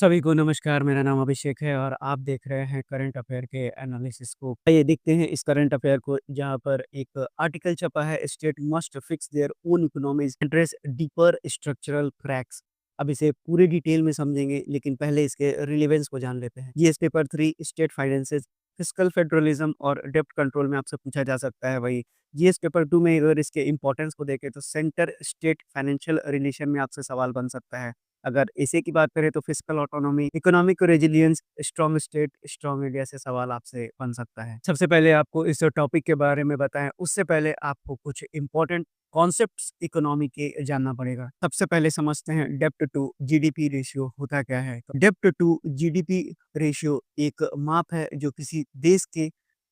सभी को नमस्कार, मेरा नाम अभिषेक है और आप देख रहे हैं करंट अफेयर के एनालिसिस को। आइए देखते हैं इस करंट अफेयर को, जहाँ पर एक आर्टिकल छपा है, state must fix their own economies address deeper structural cracks. अब इसे पूरी डिटेल में समझेंगे, लेकिन पहले इसके रिलेवेंस को जान लेते हैं। GS paper 3 state finances, fiscal federalism और डेप्ट कंट्रोल में आपसे पूछा जा सकता है। वही जीएस पेपर 2 में अगर इसके इंपॉर्टेंस को देखें तो सेंटर स्टेट फाइनेंशियल रिलेशन में आपसे सवाल बन सकता है। अगर एशिया की बात करें तो fiscal autonomy, economic resilience, strong state, strong India से सवाल आपसे बन सकता है। सबसे पहले आपको इस टॉपिक के बारे में बताएं, उससे पहले आपको कुछ इंपॉर्टेंट कॉन्सेप्ट्स इकोनॉमी के जानना पड़ेगा। सबसे पहले समझते हैं डेप्ट टू जीडीपी रेशियो होता क्या है। तो डेप्ट टू जीडीपी रेशियो एक माप है जो किसी देश के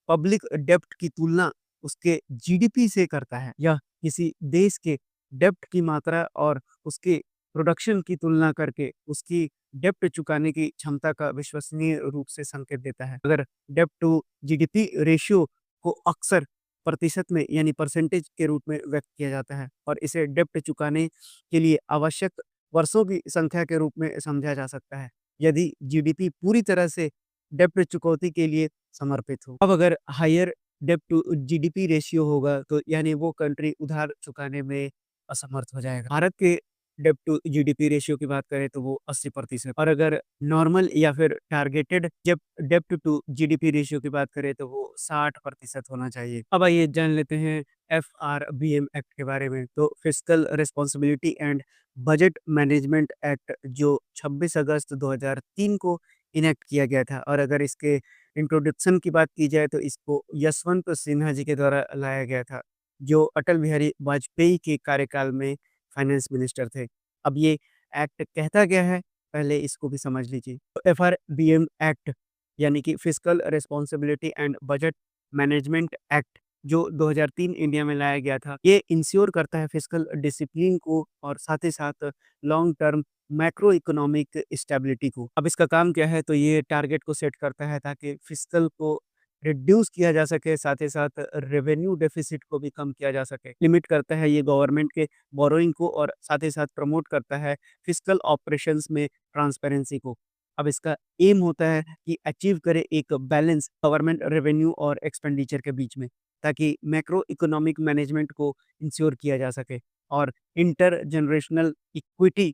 पब्लिक डेप्ट की तुलना उसके जीडीपी से करता है। यह किसी देश के डेप्ट की मात्रा और उसके प्रोडक्शन की तुलना करके उसकी डेप्ट चुकाने की क्षमता का विश्वसनीय रूप से संकेत देता है। अगर डेप्ट टू जीडीपी रेशियो को अक्सर प्रतिशत में यानी परसेंटेज के रूप में व्यक्त किया जाता है और इसे डेप्ट चुकाने के लिए आवश्यक वर्षों की संख्या के रूप में समझा जा सकता है, यदि जीडीपी पूरी तरह से डेप्ट चुकौती के लिए समर्पित हो। अब अगर हायर डेप्ट टू जीडीपी रेशियो होगा तो यानी वो कंट्री उधार चुकाने में असमर्थ हो जाएगा। भारत के डेब्ट टू जीडीपी रेशियो की बात करें तो वो 80% और अगर नॉर्मल या फिर टारगेटेड जब डेब्ट टू जीडीपी रेशियो की बात करें तो वो 60% होना चाहिए। अब आइए जान लेते हैं एफआरबीएम एक्ट के बारे में। तो fiscal responsibility and budget management act जो 26 अगस्त 2003 को इनेक्ट किया गया था, और अगर इसके इंट्रोडक्शन की बात की जाए तो इसको यशवंत सिन्हा जी के द्वारा लाया गया था, जो अटल बिहारी वाजपेयी के कार्यकाल में फाइनेंस मिनिस्टर थे। अब ये एक्ट कहता क्या है, पहले इसको भी समझ लीजिए। तो एफआरबीएम एक्ट यानी कि fiscal responsibility and budget management act जो 2003 इंडिया में लाया गया था, ये इंश्योर करता है फिस्कल डिसिप्लिन को और साथ ही साथ long term macro economic stability को। अब इसका काम क्या है, तो ये टारगेट को सेट करता है ताकि फिस्कल को रिड्यूस किया जा सके, साथ ही साथ रेवेन्यू डेफिसिट को भी कम किया जा सके। लिमिट करता है ये गवर्नमेंट के बोरोइंग को और साथ ही साथ प्रमोट करता है फिस्कल ऑपरेशंस में ट्रांसपेरेंसी को। अब इसका एम होता है कि अचीव करे एक बैलेंस गवर्नमेंट रेवेन्यू और एक्सपेंडिचर के बीच में, ताकि मैक्रो इकोनॉमिक मैनेजमेंट को इंश्योर किया जा सके और इंटर जनरेशनल इक्विटी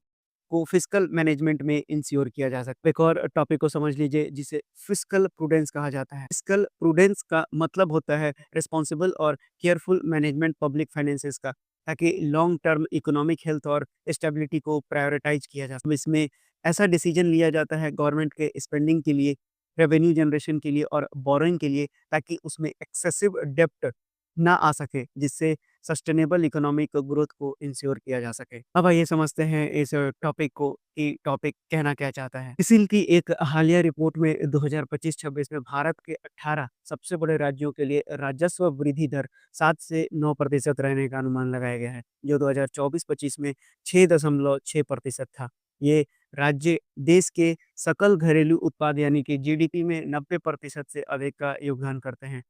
को फिस्कल मैनेजमेंट में इंश्योर किया जा सकता है। एक और टॉपिक को समझ लीजिए जिसे फिस्कल प्रूडेंस कहा जाता है। फिस्कल प्रूडेंस का मतलब होता है रिस्पॉन्सिबल और केयरफुल मैनेजमेंट पब्लिक फाइनेंसेस का, ताकि लॉन्ग टर्म इकोनॉमिक हेल्थ और स्टेबिलिटी को प्रायोरिटाइज किया जा सके। इसमें ऐसा डिसीजन लिया जाता है गवर्नमेंट के स्पेंडिंग के लिए, रेवेन्यू जनरेशन के लिए और बोरोइंग के लिए, ताकि उसमें एक्सेसिव डेप्ट ना आ सके, जिससे सस्टेनेबल इकोनॉमिक ग्रोथ को इंश्योर किया जा सके। अब आइए समझते हैं इस टॉपिक को कि टॉपिक कहना क्या चाहता है। इसिल की एक हालिया रिपोर्ट में 2025-26 में भारत के 18 सबसे बड़े राज्यों के लिए राजस्व वृद्धि दर 7 से 9% रहने का अनुमान लगाया गया है, जो 2024-25 में 6.6% था। ये राज्य देश के सकल घरेलू उत्पाद यानी कि जीडीपी में 90% से अधिक का योगदान करते हैं।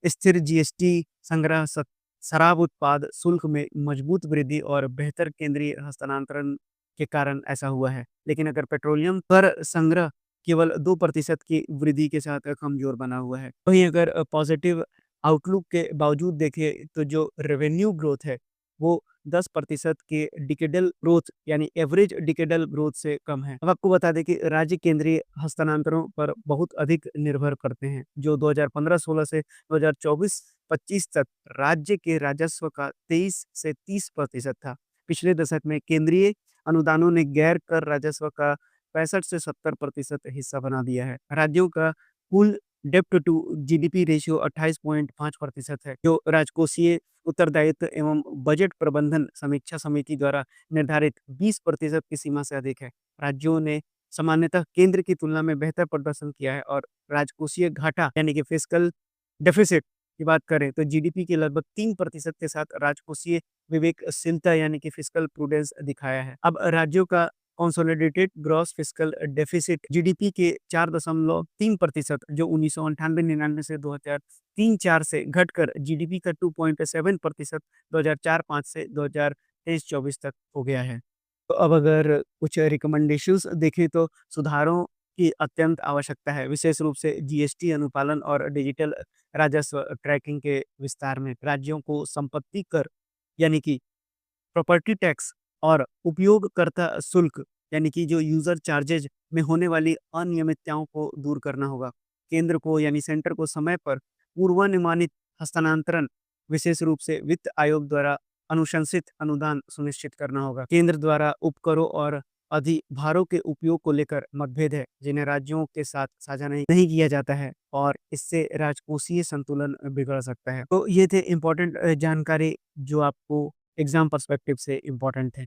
स्थिर जीएसटी संग्रह, शराब उत्पाद शुल्क में मजबूत वृद्धि और बेहतर केंद्रीय हस्तांतरण के कारण ऐसा हुआ है। लेकिन अगर पेट्रोलियम कर संग्रह केवल 2% की वृद्धि के साथ कमजोर बना हुआ है। वहीं अगर पॉजिटिव आउटलुक के बावजूद देखें तो जो रेवेन्यू ग्रोथ है वो 10% के डिकेडल ग्रोथ यानी एवरेज डिकेडल ग्रोथ से कम है। अब आपको बता दें कि राज्य केंद्रीय हस्तांतरणों पर बहुत अधिक निर्भर करते हैं, जो 2015-16 से 2024-25 तक राज्य के राजस्व का 23 से 30% था। पिछले दशक में केंद्रीय अनुदानों ने गैर कर राजस्व का 65 से 70% हिस्सा बना दिया है। राज्यों का कुल डेप्ट टू जीडीपी रेशियो 28.5% है, जो राजकोषीय उत्तरदायित्व एवं बजट प्रबंधन समीक्षा समिति द्वारा निर्धारित 20% की सीमा से अधिक है। राज्यों ने सामान्यतः केंद्र की तुलना में बेहतर प्रदर्शन किया है और राजकोषीय घाटा यानी कि फिस्कल डेफिसिट की बात करें तो जीडीपी के लगभग 3% के साथ राजकोषीय विवेकशीलता यानी कि फिस्कल प्रूडेंस दिखाया है। अब राज्यों का consolidated gross fiscal deficit GDP के 4.3% जो 1998-99 से 2003-04 से घटकर जीडीपी का 2.7% 2004-05 से 2023-24 तक हो गया है। तो अब अगर कुछ रिकमेंडेशंस देखें तो सुधारों की अत्यंत आवश्यकता है, विशेष रूप से जीएसटी अनुपालन और डिजिटल राजस्व ट्रैकिंग के विस्तार में। राज्यों को संपत्ति कर यानी कि प्रॉपर्टी टैक्स और उपयोगकर्ता शुल्क यानी कि जो यूज़र चार्जेज़ में होने वाली अनियमितताओं को दूर करना होगा। केंद्र को यानी सेंटर को समय पर पूर्वानुमानित हस्तांतरण, विशेष रूप से वित्त आयोग द्वारा अनुशंसित अनुदान सुनिश्चित करना होगा। केंद्र द्वारा उपकरों और अधिभारों के उपयोग को लेकर मतभेद है, जिन्हें राज्यों के साथ साझा नहीं नहीं किया जाता है और इससे राजकोषीय संतुलन बिगड़ सकता है। तो ये थे इम्पोर्टेंट जानकारी जो आपको एग्ज़ाम पर्सपेक्टिव से इम्पोर्टेंट थे।